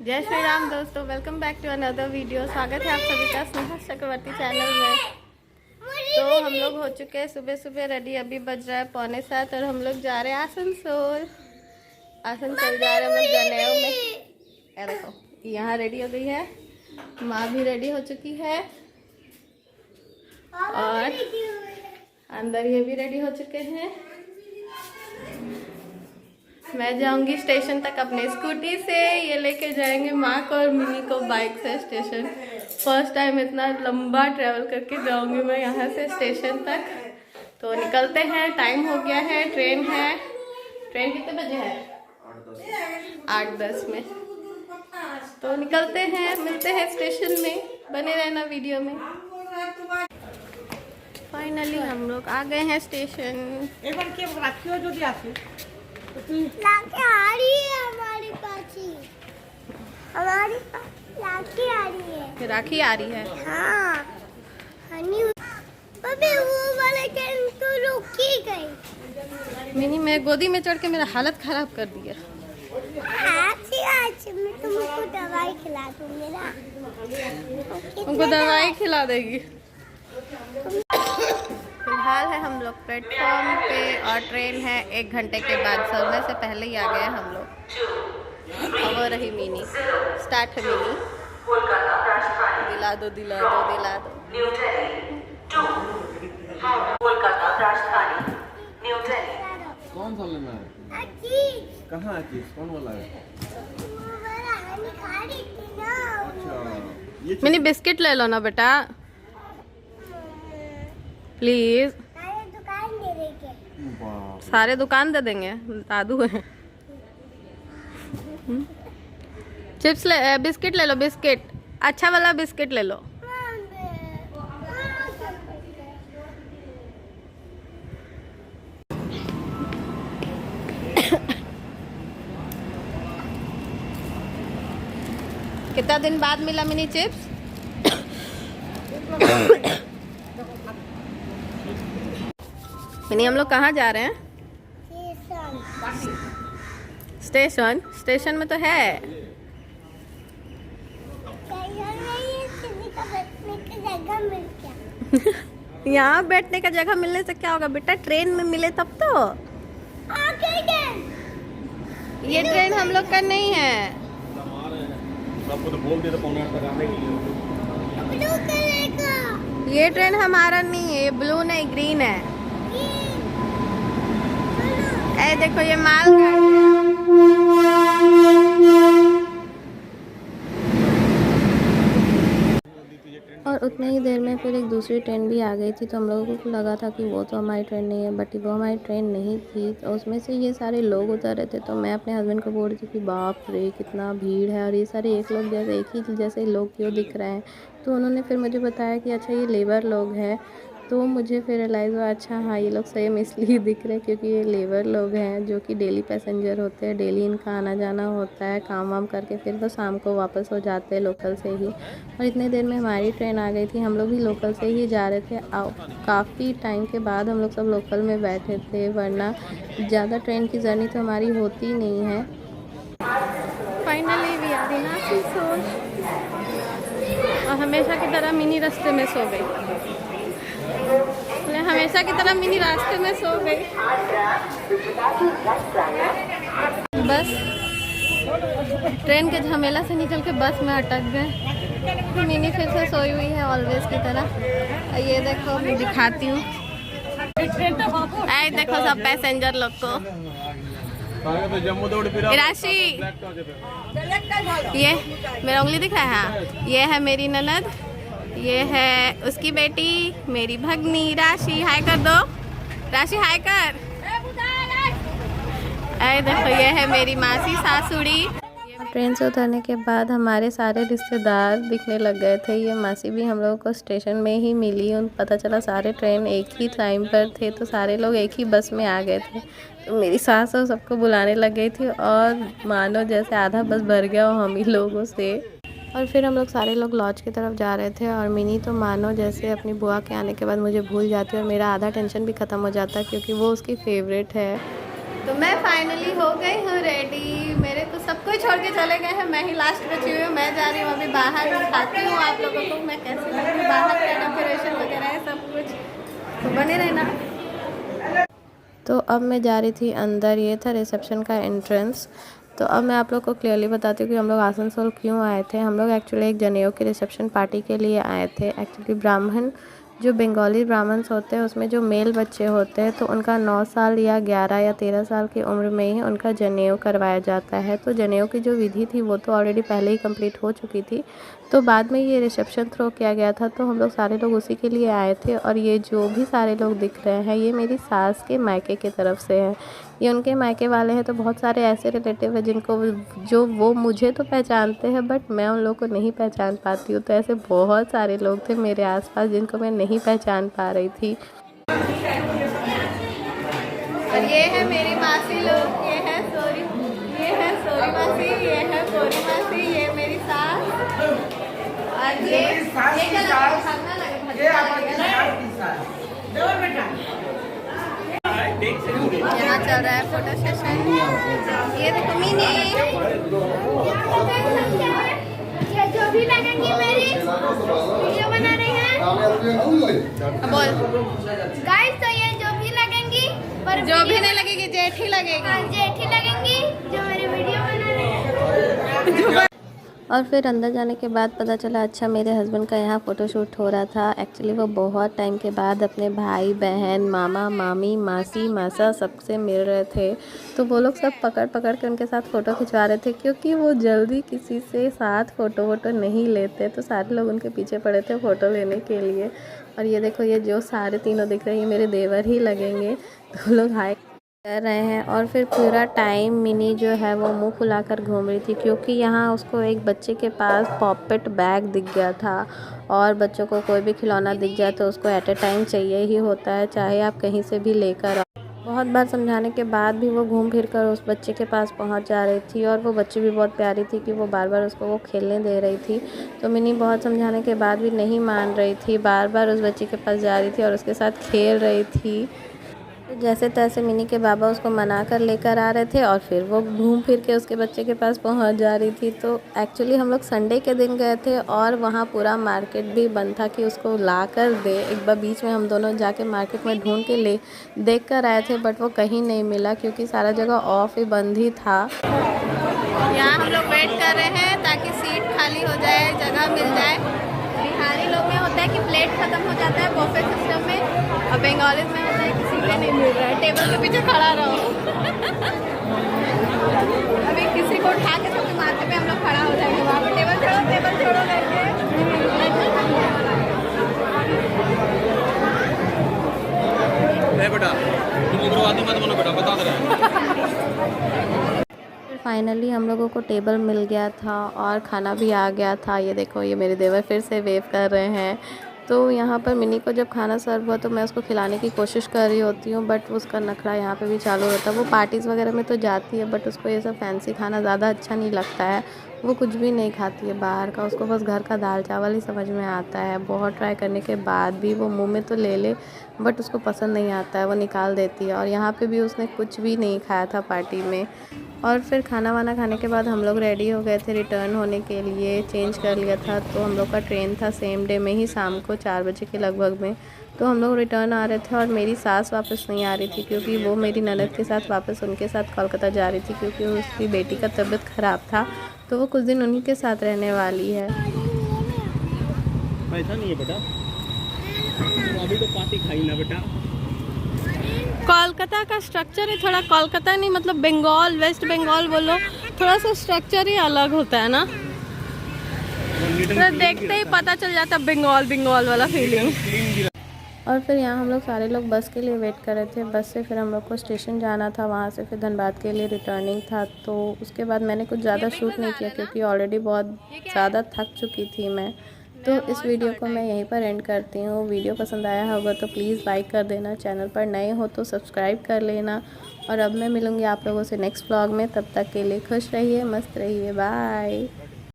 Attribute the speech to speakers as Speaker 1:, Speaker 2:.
Speaker 1: जय श्री राम दोस्तों, welcome back to another video. स्वागत है आप सभी का स्नेहा चक्रवर्ती चैनल में। तो हम लोग हो चुके हैं सुबह सुबह रेडी। अभी बज रहा है 6:45 और हम लोग जा रहे हैं आसनसोल जा रहे हैं हम लोग जनेऊ में। देखो यहाँ रेडी हो गई है, माँ भी रेडी हो चुकी है और अंदर ये भी रेडी हो चुके हैं। मैं जाऊंगी स्टेशन तक अपने स्कूटी से, ये लेके जाएंगे माँ को और मिनी को बाइक से स्टेशन। फर्स्ट टाइम इतना लंबा ट्रैवल करके जाऊंगी मैं यहाँ से स्टेशन तक। तो निकलते हैं, टाइम हो गया है, ट्रेन है। ट्रेन कितने बजे है? 8:10 में। तो निकलते हैं, मिलते हैं स्टेशन में, बने रहना वीडियो में। फाइनली हम लोग आ गए हैं स्टेशन।
Speaker 2: लाके आ रही है हमारे पास ही, हमारी लाके आ रही है।
Speaker 1: राखी आ रही है?
Speaker 2: हाँ हनी अबे वो वाले ट्रेन तो रुक ही गई।
Speaker 1: मिनी मैं गोदी में चढ़ के मेरा हालत खराब कर दिया।
Speaker 2: आज मैं तुमको दवाई खिला दूंगी ना।
Speaker 1: उनको दवाई खिला देगी। फिलहाल है हम लोग प्लेटफॉर्म पे और ट्रेन है 1 घंटे के बाद। समय से पहले ही आ गए हम लोग। और वो रही मिनी, स्टार्ट है मिनी। दिला दो दिला दो दिला दो।
Speaker 3: कौन सा लेना है? कहाँ है चीज? कौन वाला है? अच्छा,
Speaker 1: मिनी बिस्किट ले लो ना बेटा प्लीज। सारे दुकान दे देंगे, दादू है। चिप्स ले, बिस्किट ले लो, बिस्किट अच्छा वाला बिस्किट ले लो। कितना दिन बाद मिला मिनी चिप्स? मिनी हम लोग कहाँ जा रहे हैं? स्टेशन। स्टेशन में तो है। यहाँ बैठने का जगह मिलने से क्या होगा बेटा? ट्रेन में मिले तब तो। ये ट्रेन हम लोग का नहीं है।
Speaker 3: आपको तो बोल दिया था पौने 8 तक आने के लिए।
Speaker 1: ये ट्रेन हमारा नहीं है, ये ब्लू नहीं ग्रीन है। ए देखो ये मालगाड़ी है। और उतने ही देर में फिर एक दूसरी ट्रेन भी आ गई थी। तो हम लोगों को लगा था कि वो तो हमारी ट्रेन नहीं है, बट वो हमारी ट्रेन नहीं थी। तो उसमें से ये सारे लोग उतर रहे थे। तो मैं अपने हस्बैंड को बोल रही थी कि बाप रे कितना भीड़ है, और ये सारे एक लोग जैसे एक ही जैसे लोग क्यों दिख रहे हैं। तो उन्होंने फिर मुझे बताया कि अच्छा ये लेबर लोग हैं। तो मुझे फिर रियलाइज़ हुआ अच्छा हाँ ये लोग सेम इसलिए दिख रहे हैं क्योंकि ये लेबर लोग हैं जो कि डेली पैसेंजर होते हैं। डेली इनका आना जाना होता है, काम वाम करके फिर वो शाम को वापस हो जाते हैं लोकल से ही। और इतने देर में हमारी ट्रेन आ गई थी। हम लोग भी लोकल से ही जा रहे थे। काफ़ी टाइम के बाद हम लोग सब लोकल में बैठे थे, वरना ज़्यादा ट्रेन की जर्नी तो हमारी होती नहीं है। Finally we are in Asansol. और हमेशा की तरह मिनी रास्ते में सो गई। हमेशा की तरह मिनी रास्ते में सो गई। बस ट्रेन के झमेला से निकल के बस में अटक गए। मिनी फिर से सोई हुई है ऑलवेज की तरह। ये देखो मैं दिखाती हूँ, देखो सब पैसेंजर लोग को। राशि ये मेरा उंगली दिख रहा है। हाँ ये है मेरी ननद, ये है उसकी बेटी मेरी भगनी राशि। हाय कर दो राशि, हाय कर। अरे देखो ये है मेरी मासी सासुड़ी। ट्रेन से उतरने के बाद हमारे सारे रिश्तेदार दिखने लग गए थे। ये मासी भी हम लोगों को स्टेशन में ही मिली। उन पता चला सारे ट्रेन एक ही टाइम पर थे, तो सारे लोग एक ही बस में आ गए थे। तो मेरी सास और सबको बुलाने लग गई थी और मानो जैसे आधा बस भर गया हो हम ही लोगों से। और फिर हम लोग सारे लोग लॉज की तरफ जा रहे थे। और मिनी तो मानो जैसे अपनी बुआ के आने के बाद मुझे भूल जाती है और मेरा आधा टेंशन भी ख़त्म हो जाता है क्योंकि वो उसकी फेवरेट है। तो मैं फाइनली हो गई हूँ रेडी। मेरे तो सबको छोड़ के चले गए हैं, मैं ही लास्ट बची हुई हूँ। मैं जा रही हूँ अभी बाहर, दिखाती हूँ आप लोगों को मैं कैसे लग रही हूँ बाहर का डेकोरेशन वगैरह है सब कुछ, तो बने रहना। तो अब मैं जा रही थी अंदर, ये था रिसेप्शन का एंट्रेंस। तो अब मैं आप लोग को क्लियरली बताती हूँ कि हम लोग आसनसोल क्यों आए थे। हम लोग एक्चुअली एक जनेऊ की रिसेप्शन पार्टी के लिए आए थे। एक्चुअली ब्राह्मण जो बंगाली ब्राह्मण्स होते हैं उसमें जो मेल बच्चे होते हैं तो उनका 9 साल या 11 या 13 साल की उम्र में ही उनका जनेऊ करवाया जाता है। तो जनेऊ की जो विधि थी वो तो ऑलरेडी पहले ही कंप्लीट हो चुकी थी, तो बाद में ये रिसेप्शन थ्रो किया गया था। तो हम लोग सारे लोग उसी के लिए आए थे। और ये जो भी सारे लोग दिख रहे हैं ये मेरी सास के मायके की तरफ से है, ये उनके मायके वाले हैं। तो बहुत सारे ऐसे रिलेटिव हैं जिनको जो वो मुझे तो पहचानते हैं बट मैं उन लोगों को नहीं पहचान पाती हूँ। तो ऐसे बहुत सारे लोग थे मेरे आसपास जिनको मैं नहीं पहचान पा रही थी। और ये है मेरी मासी लोग, ये है सोरी मासी, ये है सोरी मासी, ये मेरी सास, और ये यहाँ चल रहा है फोटो सेशन। ये देखो मिनी,
Speaker 2: ये जो भी लगेंगी मेरी वीडियो बना रही हैं।
Speaker 1: बोल
Speaker 2: गाइस, तो ये जो भी लगेंगी पर
Speaker 1: जो भी नहीं लगेगी जेठी लगेगी,
Speaker 2: जेठी लगेंगी जो मेरी वीडियो बना रही है।
Speaker 1: और फिर अंदर जाने के बाद पता चला अच्छा मेरे हस्बैंड का यहाँ फ़ोटोशूट हो रहा था। एक्चुअली वो बहुत टाइम के बाद अपने भाई बहन मामा मामी मासी मासा सबसे मिल रहे थे। तो वो लोग सब पकड़ पकड़ के उनके साथ फ़ोटो खिंचवा रहे थे, क्योंकि वो जल्दी किसी से साथ फ़ोटो वोटो नहीं लेते। तो सारे लोग उनके पीछे पड़े थे फ़ोटो लेने के लिए। और ये देखो ये जो सारे तीनों दिख रहे हैं मेरे देवर ही लगेंगे। तो लोग हाय कर रहे हैं। और फिर पूरा टाइम मिनी जो है वो मुंह फुलाकर घूम रही थी, क्योंकि यहाँ उसको एक बच्चे के पास पॉपेट बैग दिख गया था। और बच्चों को कोई भी खिलौना दिख जाए तो उसको एट ए टाइम चाहिए ही होता है, चाहे आप कहीं से भी लेकर आओ। बहुत बार समझाने के बाद भी वो घूम फिर कर उस बच्चे के पास पहुंच जा रही थी। और वो बच्ची भी बहुत प्यारी थी कि वो बार बार उसको वो खेलने दे रही थी। तो मिनी बहुत समझाने के बाद भी नहीं मान रही थी, बार बार उस बच्चे के पास जा रही थी और उसके साथ खेल रही थी। तो जैसे तैसे मिनी के बाबा उसको मना कर लेकर आ रहे थे और फिर वो घूम फिर के उसके बच्चे के पास पहुंच जा रही थी। तो एक्चुअली हम लोग संडे के दिन गए थे और वहाँ पूरा मार्केट भी बंद था कि उसको ला कर दे। एक बार बीच में हम दोनों जाके मार्केट में ढूंढ के देख कर आए थे, बट वो कहीं नहीं मिला क्योंकि सारा जगह ऑफ ही बंद ही था। यहाँ हम लोग वेट कर रहे हैं ताकि सीट खाली हो जाए, जगह मिल जाए। बिहारी लोग में होता है कि प्लेट ख़त्म हो जाता है बफे सिस्टम में, और बंगाली में होता है कि सीटें नहीं मिल रहा है, टेबल के पीछे खड़ा रहो। अभी किसी को उठा के सबके माथे पे हम लोग खड़ा हो जाएंगे वहाँ पे, टेबल छोड़ो करके।
Speaker 3: बेटा तुम इधर आते मत बोलो बेटा, बता दे रहा है।
Speaker 1: फाइनली हम लोगों को टेबल मिल गया था और खाना भी आ गया था। ये देखो ये मेरे देवर फिर से वेव कर रहे हैं। तो यहाँ पर मिनी को जब खाना सर्व हुआ तो मैं उसको खिलाने की कोशिश कर रही होती हूँ, बट उसका नखरा यहाँ पे भी चालू रहता है। वो पार्टीज़ वगैरह में तो जाती है बट उसको ये सब फैंसी खाना ज़्यादा अच्छा नहीं लगता है। वो कुछ भी नहीं खाती है बाहर का, उसको बस घर का दाल चावल ही समझ में आता है। बहुत ट्राई करने के बाद भी वो मुंह में तो ले बट उसको पसंद नहीं आता है, वो निकाल देती है। और यहाँ पे भी उसने कुछ भी नहीं खाया था पार्टी में। और फिर खाना वाना खाने के बाद हम लोग रेडी हो गए थे रिटर्न होने के लिए, चेंज कर लिया था। तो हम लोग का ट्रेन था सेम डे में ही, शाम को 4 बजे के लगभग में। तो हम लोग रिटर्न आ रहे थे और मेरी सास वापस नहीं आ रही थी क्योंकि वो मेरी ननद के साथ वापस उनके साथ कोलकाता जा रही थी, क्योंकि उसकी बेटी का तबीयत ख़राब था। तो वो कुछ दिन उन्हीं के साथ रहने वाली है।
Speaker 3: पैसा नहीं है बेटा, अभी तो पार्टी खाई ना बेटा।
Speaker 1: कोलकाता का स्ट्रक्चर ही थोड़ा, कोलकाता नहीं मतलब बंगाल, वेस्ट बंगाल बोलो, थोड़ा सा स्ट्रक्चर ही अलग होता है ना, तो देखते ही पता चल जाता बंगाल वाला फीलिंग। और फिर यहाँ हम लोग सारे लोग बस के लिए वेट कर रहे थे। बस से फिर हम लोग को स्टेशन जाना था, वहाँ से फिर धनबाद के लिए रिटर्निंग था। तो उसके बाद मैंने कुछ ज़्यादा शूट नहीं किया क्योंकि ऑलरेडी बहुत ज़्यादा थक चुकी थी मैं। तो इस वीडियो को मैं यहीं पर एंड करती हूँ। वीडियो पसंद आया होगा तो प्लीज़ लाइक कर देना, चैनल पर नए हो तो सब्सक्राइब कर लेना। और अब मैं मिलूँगी आप लोगों से नेक्स्ट व्लॉग में, तब तक के लिए खुश रहिए, मस्त रहिए, बाय।